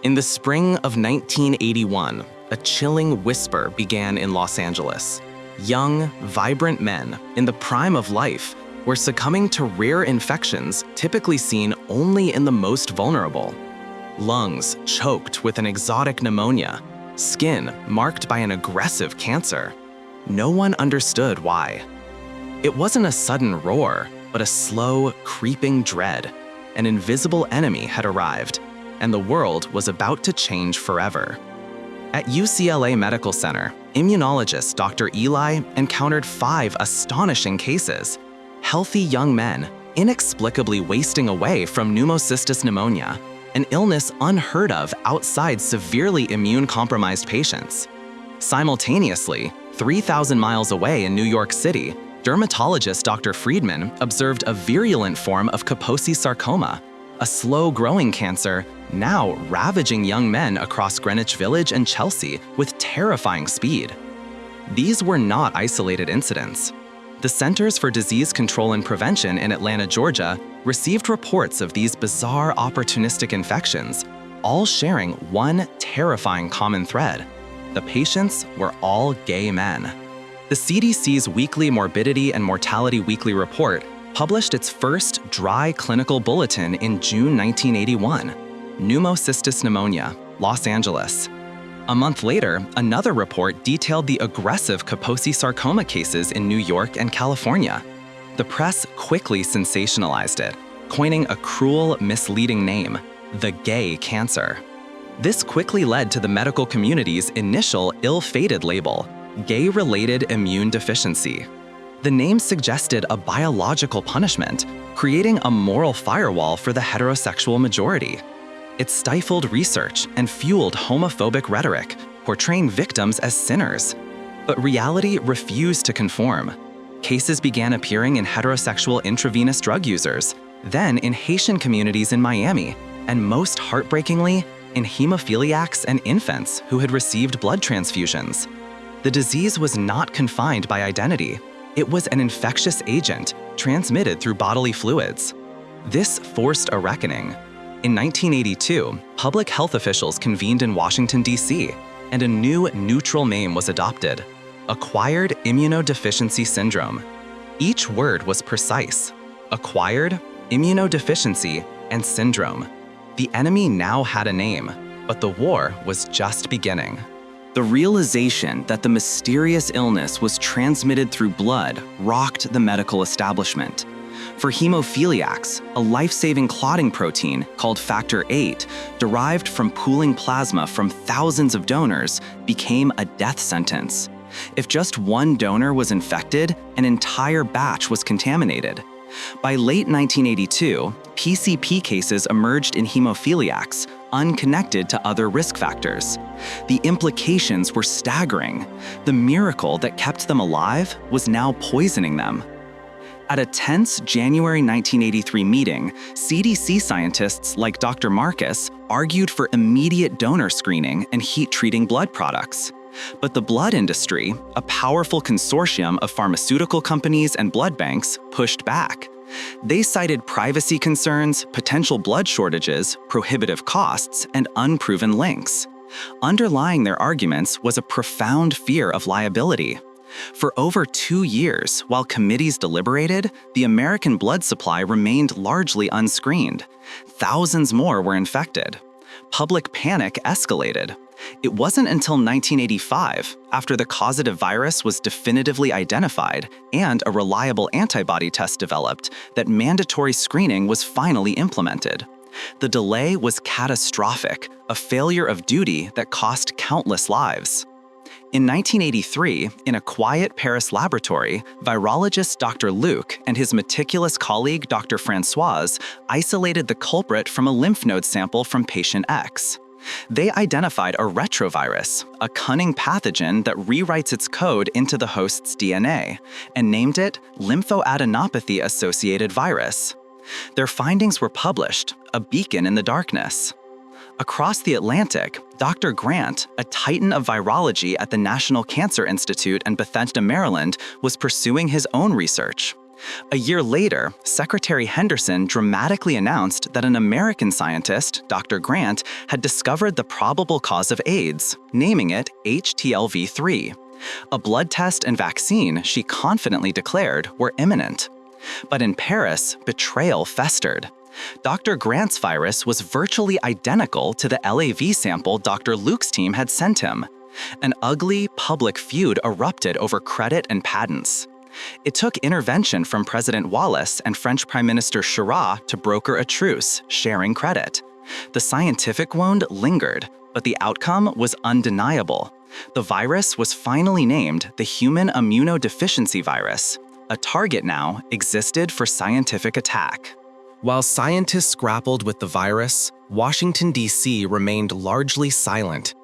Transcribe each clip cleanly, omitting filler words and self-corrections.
In the spring of 1981, a chilling whisper began in Los Angeles. Young, vibrant men in the prime of life were succumbing to rare infections typically seen only in the most vulnerable. Lungs choked with an exotic pneumonia, skin marked by an aggressive cancer. No one understood why. It wasn't a sudden roar, but a slow, creeping dread. An invisible enemy had arrived, and the world was about to change forever. At UCLA Medical Center, immunologist Dr. Eli encountered 5 astonishing cases. Healthy young men inexplicably wasting away from pneumocystis pneumonia, an illness unheard of outside severely immune-compromised patients. Simultaneously, 3,000 miles away in New York City, dermatologist Dr. Friedman observed a virulent form of Kaposi sarcoma, a slow-growing cancer now ravaging young men across Greenwich Village and Chelsea with terrifying speed. These were not isolated incidents. The Centers for Disease Control and Prevention in Atlanta, Georgia, received reports of these bizarre opportunistic infections, all sharing one terrifying common thread. The patients were all gay men. The CDC's weekly Morbidity and Mortality Weekly Report published its first dry clinical bulletin in June 1981, Pneumocystis pneumonia, Los Angeles. A month later, another report detailed the aggressive Kaposi sarcoma cases in New York and California. The press quickly sensationalized it, coining a cruel, misleading name, the gay cancer. This quickly led to the medical community's initial ill-fated label, gay-related immune deficiency. The name suggested a biological punishment, creating a moral firewall for the heterosexual majority. It stifled research and fueled homophobic rhetoric, portraying victims as sinners. But reality refused to conform. Cases began appearing in heterosexual intravenous drug users, then in Haitian communities in Miami, and most heartbreakingly, in hemophiliacs and infants who had received blood transfusions. The disease was not confined by identity. It was an infectious agent transmitted through bodily fluids. This forced a reckoning. In 1982, public health officials convened in Washington, D.C., and a new neutral name was adopted, Acquired Immunodeficiency Syndrome. Each word was precise: acquired, immunodeficiency, and syndrome. The enemy now had a name, but the war was just beginning. The realization that the mysterious illness was transmitted through blood rocked the medical establishment. For hemophiliacs, a life-saving clotting protein called factor VIII, derived from pooling plasma from thousands of donors, became a death sentence. If just one donor was infected, an entire batch was contaminated. By late 1982, PCP cases emerged in hemophiliacs, unconnected to other risk factors. The implications were staggering. The miracle that kept them alive was now poisoning them. At a tense January 1983 meeting, CDC scientists like Dr. Marcus argued for immediate donor screening and heat-treating blood products. But the blood industry, a powerful consortium of pharmaceutical companies and blood banks, pushed back. They cited privacy concerns, potential blood shortages, prohibitive costs, and unproven links. Underlying their arguments was a profound fear of liability. For over 2 years, while committees deliberated, the American blood supply remained largely unscreened. Thousands more were infected. Public panic escalated. It wasn't until 1985, after the causative virus was definitively identified and a reliable antibody test developed, that mandatory screening was finally implemented. The delay was catastrophic, a failure of duty that cost countless lives. In 1983, in a quiet Paris laboratory, virologist Dr. Luc and his meticulous colleague Dr. Françoise isolated the culprit from a lymph node sample from patient X. They identified a retrovirus, a cunning pathogen that rewrites its code into the host's DNA, and named it lymphoadenopathy-associated virus. Their findings were published, a beacon in the darkness. Across the Atlantic, Dr. Grant, a titan of virology at the National Cancer Institute in Bethesda, Maryland, was pursuing his own research. A year later, Secretary Henderson dramatically announced that an American scientist, Dr. Grant, had discovered the probable cause of AIDS, naming it HTLV-3. A blood test and vaccine, she confidently declared, were imminent. But in Paris, betrayal festered. Dr. Grant's virus was virtually identical to the LAV sample Dr. Luke's team had sent him. An ugly, public feud erupted over credit and patents. It took intervention from President Wallace and French Prime Minister Chirac to broker a truce, sharing credit. The scientific wound lingered, but the outcome was undeniable. The virus was finally named the Human Immunodeficiency Virus. A target now existed for scientific attack. While scientists grappled with the virus, Washington, D.C. remained largely silent.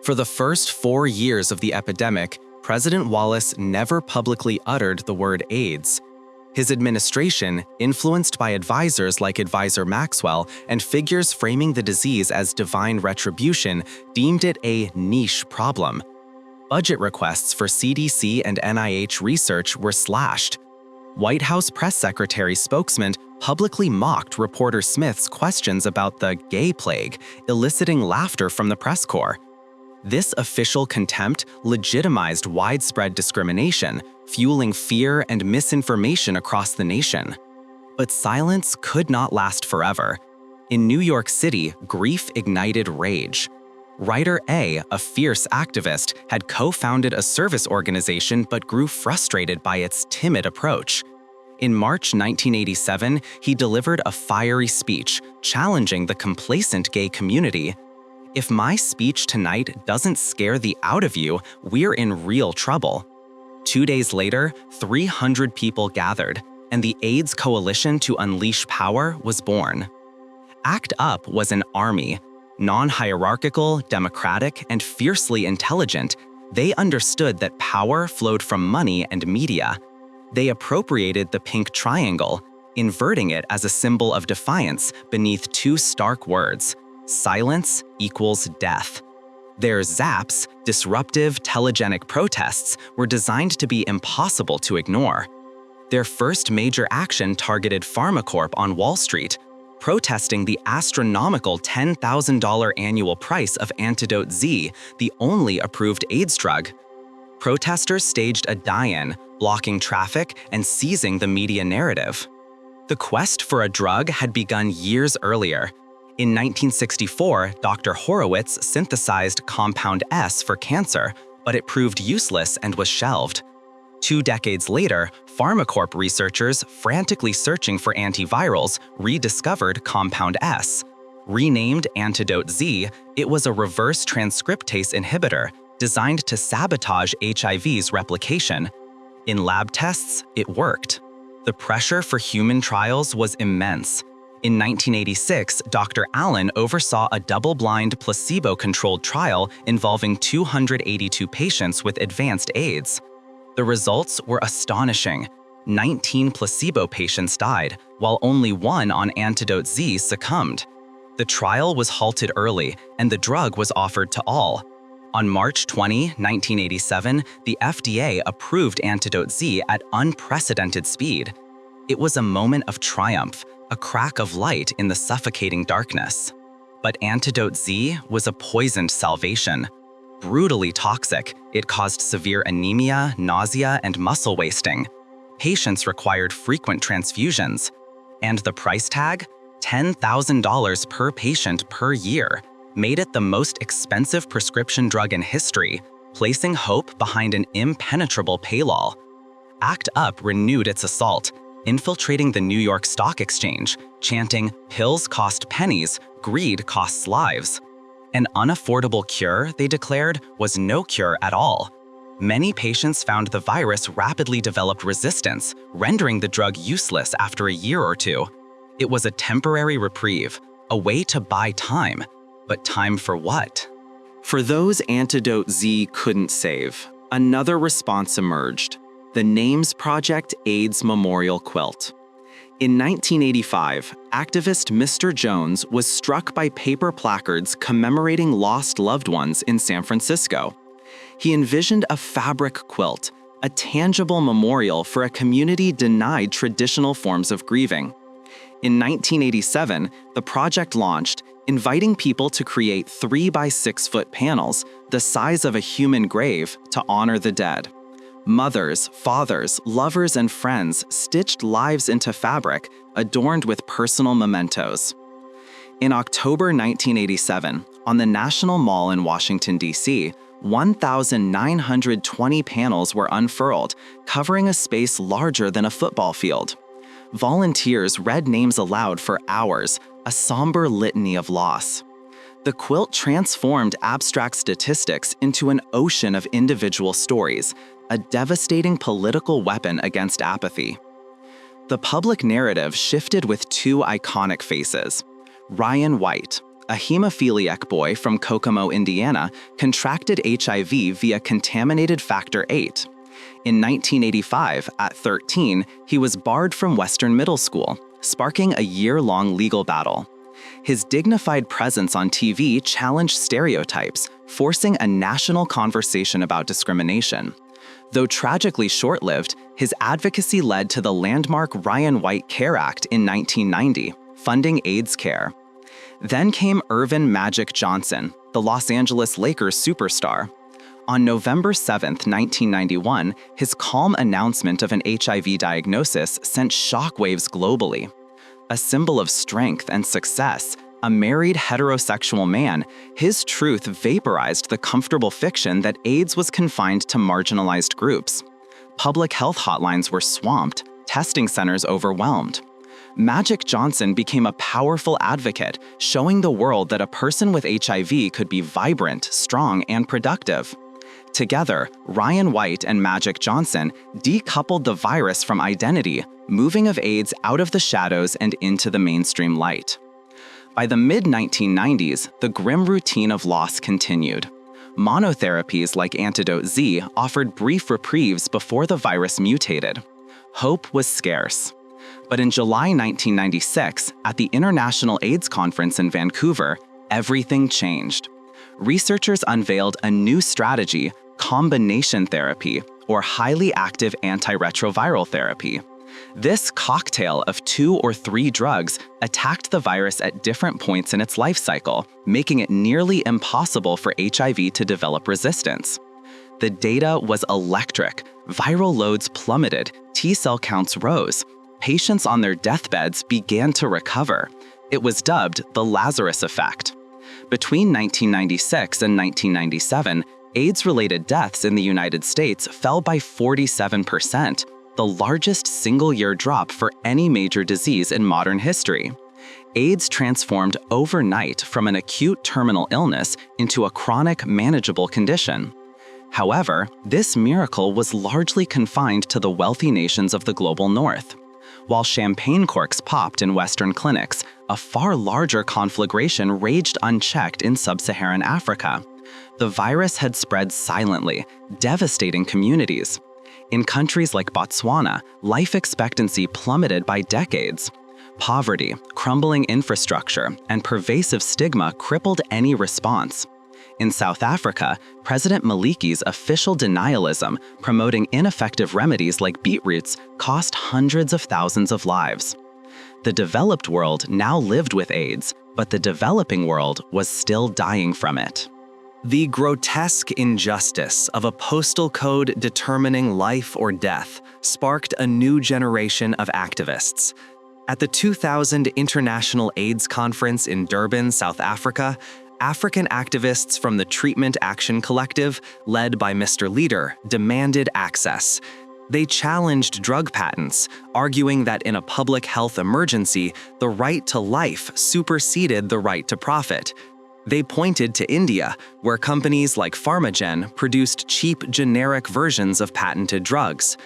For the first 4 years of the epidemic, President Wallace never publicly uttered the word AIDS. His administration, influenced by advisors like Advisor Maxwell and figures framing the disease as divine retribution, deemed it a niche problem. Budget requests for CDC and NIH research were slashed. White House press secretary spokesman publicly mocked reporter Smith's questions about the gay plague, eliciting laughter from the press corps. This official contempt legitimized widespread discrimination, fueling fear and misinformation across the nation. But silence could not last forever. In New York City, grief ignited rage. Writer A, a fierce activist, had co-founded a service organization but grew frustrated by its timid approach. In March 1987, he delivered a fiery speech challenging the complacent gay community. "If my speech tonight doesn't scare the out of you, we're in real trouble." 2 days later, 300 people gathered, and the AIDS Coalition to Unleash Power was born. ACT UP was an army. Non-hierarchical, democratic, and fiercely intelligent, they understood that power flowed from money and media. They appropriated the pink triangle, inverting it as a symbol of defiance beneath 2 stark words: silence equals death. Their ZAPs, disruptive telegenic protests, were designed to be impossible to ignore. Their first major action targeted PharmaCorp on Wall Street, protesting the astronomical $10,000 annual price of Antidote Z, the only approved AIDS drug. Protesters staged a die-in, blocking traffic and seizing the media narrative. The quest for a drug had begun years earlier. In 1964, Dr. Horowitz synthesized Compound S for cancer, but it proved useless and was shelved. 2 decades later, PharmaCorp researchers, frantically searching for antivirals, rediscovered Compound S. Renamed Antidote Z, it was a reverse transcriptase inhibitor designed to sabotage HIV's replication. In lab tests, it worked. The pressure for human trials was immense. In 1986, Dr. Allen oversaw a double-blind, placebo-controlled trial involving 282 patients with advanced AIDS. The results were astonishing. 19 placebo patients died, while only 1 on Antidote Z succumbed. The trial was halted early, and the drug was offered to all. On March 20, 1987, the FDA approved Antidote Z at unprecedented speed. It was a moment of triumph, a crack of light in the suffocating darkness. But Antidote Z was a poisoned salvation. Brutally toxic, it caused severe anemia, nausea, and muscle wasting. Patients required frequent transfusions. And the price tag? $10,000 per patient per year, made it the most expensive prescription drug in history, placing hope behind an impenetrable paywall. ACT UP renewed its assault, infiltrating the New York Stock Exchange, chanting, "Pills cost pennies, greed costs lives." An unaffordable cure, they declared, was no cure at all. Many patients found the virus rapidly developed resistance, rendering the drug useless after a year or 2. It was a temporary reprieve, a way to buy time. But time for what? For those Antidote Z couldn't save, another response emerged: the Names Project AIDS Memorial Quilt. In 1985, activist Mr. Jones was struck by paper placards commemorating lost loved ones in San Francisco. He envisioned a fabric quilt, a tangible memorial for a community denied traditional forms of grieving. In 1987, the project launched, inviting people to create 3 by 6 foot panels the size of a human grave to honor the dead. Mothers, fathers, lovers, and friends stitched lives into fabric adorned with personal mementos. In October 1987, on the National Mall in Washington, D.C., 1,920 panels were unfurled, covering a space larger than a football field. Volunteers read names aloud for hours, a somber litany of loss. The quilt transformed abstract statistics into an ocean of individual stories, a devastating political weapon against apathy. The public narrative shifted with 2 iconic faces. Ryan White, a hemophiliac boy from Kokomo, Indiana, contracted HIV via contaminated factor VIII. In 1985, at 13, he was barred from Western Middle School, sparking a year-long legal battle. His dignified presence on TV challenged stereotypes, forcing a national conversation about discrimination. Though tragically short-lived, his advocacy led to the landmark Ryan White Care Act in 1990, funding AIDS care. Then came Earvin "Magic" Johnson, the Los Angeles Lakers superstar. On November 7, 1991, his calm announcement of an HIV diagnosis sent shockwaves globally. A symbol of strength and success, a married heterosexual man, his truth vaporized the comfortable fiction that AIDS was confined to marginalized groups. Public health hotlines were swamped, testing centers overwhelmed. Magic Johnson became a powerful advocate, showing the world that a person with HIV could be vibrant, strong, and productive. Together, Ryan White and Magic Johnson decoupled the virus from identity, moving of AIDS out of the shadows and into the mainstream light. By the mid-1990s, the grim routine of loss continued. Monotherapies like Antidote Z offered brief reprieves before the virus mutated. Hope was scarce. But in July 1996, at the International AIDS Conference in Vancouver, everything changed. Researchers unveiled a new strategy, combination therapy, or highly active antiretroviral therapy. This cocktail of 2 or 3 drugs attacked the virus at different points in its life cycle, making it nearly impossible for HIV to develop resistance. The data was electric. Viral loads plummeted, T-cell counts rose. Patients on their deathbeds began to recover. It was dubbed the Lazarus effect. Between 1996 and 1997, AIDS-related deaths in the United States fell by 47%, the largest single-year drop for any major disease in modern history. AIDS transformed overnight from an acute terminal illness into a chronic, manageable condition. However, this miracle was largely confined to the wealthy nations of the global north. While champagne corks popped in Western clinics, a far larger conflagration raged unchecked in sub-Saharan Africa. The virus had spread silently, devastating communities. In countries like Botswana, life expectancy plummeted by decades. Poverty, crumbling infrastructure, and pervasive stigma crippled any response. In South Africa, President Maliki's official denialism, promoting ineffective remedies like beetroots, cost hundreds of thousands of lives. The developed world now lived with AIDS, but the developing world was still dying from it. The grotesque injustice of a postal code determining life or death sparked a new generation of activists. At the 2000 International AIDS Conference in Durban, South Africa, African activists from the Treatment Action Collective, led by Mr. Leader, demanded access. They challenged drug patents, arguing that in a public health emergency, the right to life superseded the right to profit. They pointed to India, where companies like Pharmagen produced cheap, generic versions of patented drugs.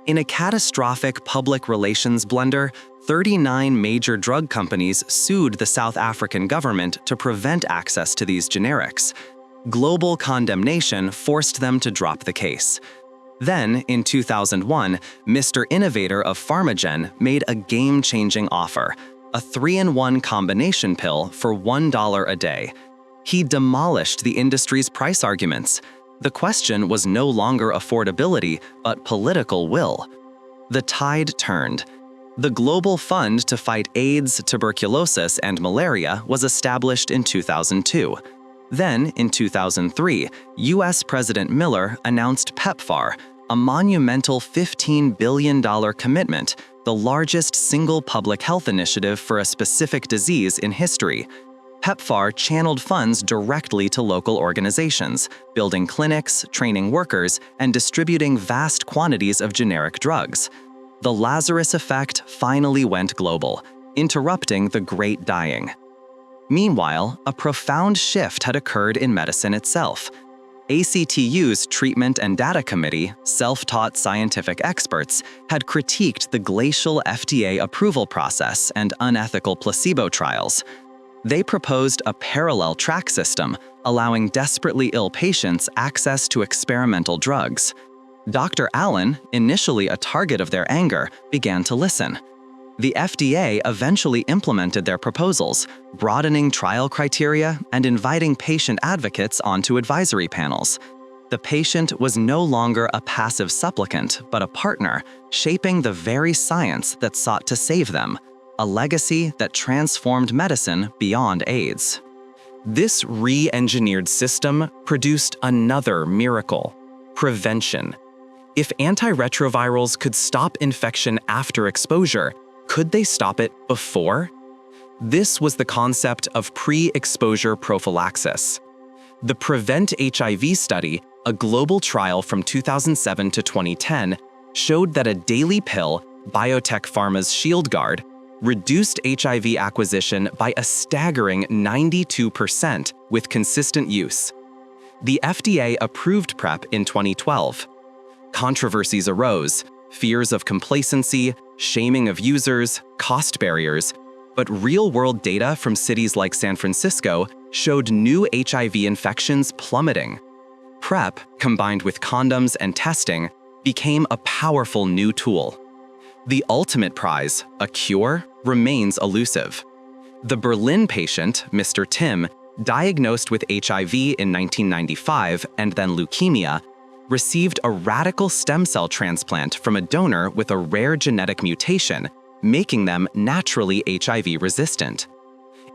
In a catastrophic public relations blunder, 39 major drug companies sued the South African government to prevent access to these generics. Global condemnation forced them to drop the case. Then, in 2001, Mr. Innovator of Pharmagen made a game-changing offer, a 3-in-1 combination pill for $1 a day. He demolished the industry's price arguments. The question was no longer affordability, but political will. The tide turned. The Global Fund to Fight AIDS, Tuberculosis, and Malaria was established in 2002. Then, in 2003, U.S. President Miller announced PEPFAR, a monumental $15 billion commitment, the largest single public health initiative for a specific disease in history. PEPFAR channeled funds directly to local organizations, building clinics, training workers, and distributing vast quantities of generic drugs. The Lazarus effect finally went global, interrupting the Great Dying. Meanwhile, a profound shift had occurred in medicine itself. ACTU's Treatment and Data Committee, self-taught scientific experts, had critiqued the glacial FDA approval process and unethical placebo trials. They proposed a parallel track system, allowing desperately ill patients access to experimental drugs. Dr. Allen, initially a target of their anger, began to listen. The FDA eventually implemented their proposals, broadening trial criteria and inviting patient advocates onto advisory panels. The patient was no longer a passive supplicant, but a partner, shaping the very science that sought to save them, a legacy that transformed medicine beyond AIDS. This re-engineered system produced another miracle: prevention. If antiretrovirals could stop infection after exposure, could they stop it before? This was the concept of pre-exposure prophylaxis. The Prevent HIV study, a global trial from 2007 to 2010, showed that a daily pill, biotech pharma's ShieldGuard, reduced HIV acquisition by a staggering 92% with consistent use. The FDA approved PrEP in 2012. Controversies arose, fears of complacency, shaming of users, cost barriers, but real-world data from cities like San Francisco showed new HIV infections plummeting. PrEP, combined with condoms and testing, became a powerful new tool. The ultimate prize, a cure, remains elusive. The Berlin patient, Mr. Tim, diagnosed with HIV in 1995 and then leukemia, received a radical stem cell transplant from a donor with a rare genetic mutation, making them naturally HIV resistant.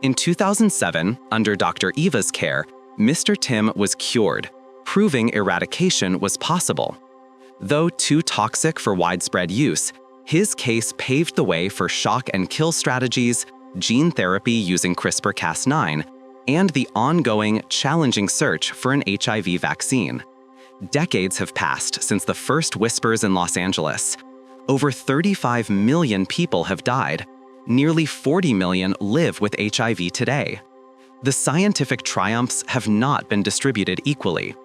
In 2007, under Dr. Eva's care, Mr. Tim was cured, proving eradication was possible. Though too toxic for widespread use, his case paved the way for shock and kill strategies, gene therapy using CRISPR-Cas9, and the ongoing, challenging search for an HIV vaccine. Decades have passed since the first whispers in Los Angeles. Over 35 million people have died. Nearly 40 million live with HIV today. The scientific triumphs have not been distributed equally.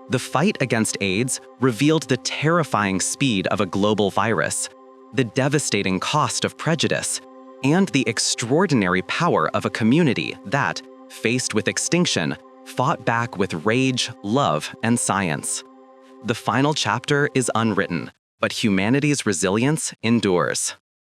The fight against AIDS revealed the terrifying speed of a global virus, the devastating cost of prejudice, and the extraordinary power of a community that, faced with extinction, fought back with rage, love, and science. The final chapter is unwritten, but humanity's resilience endures.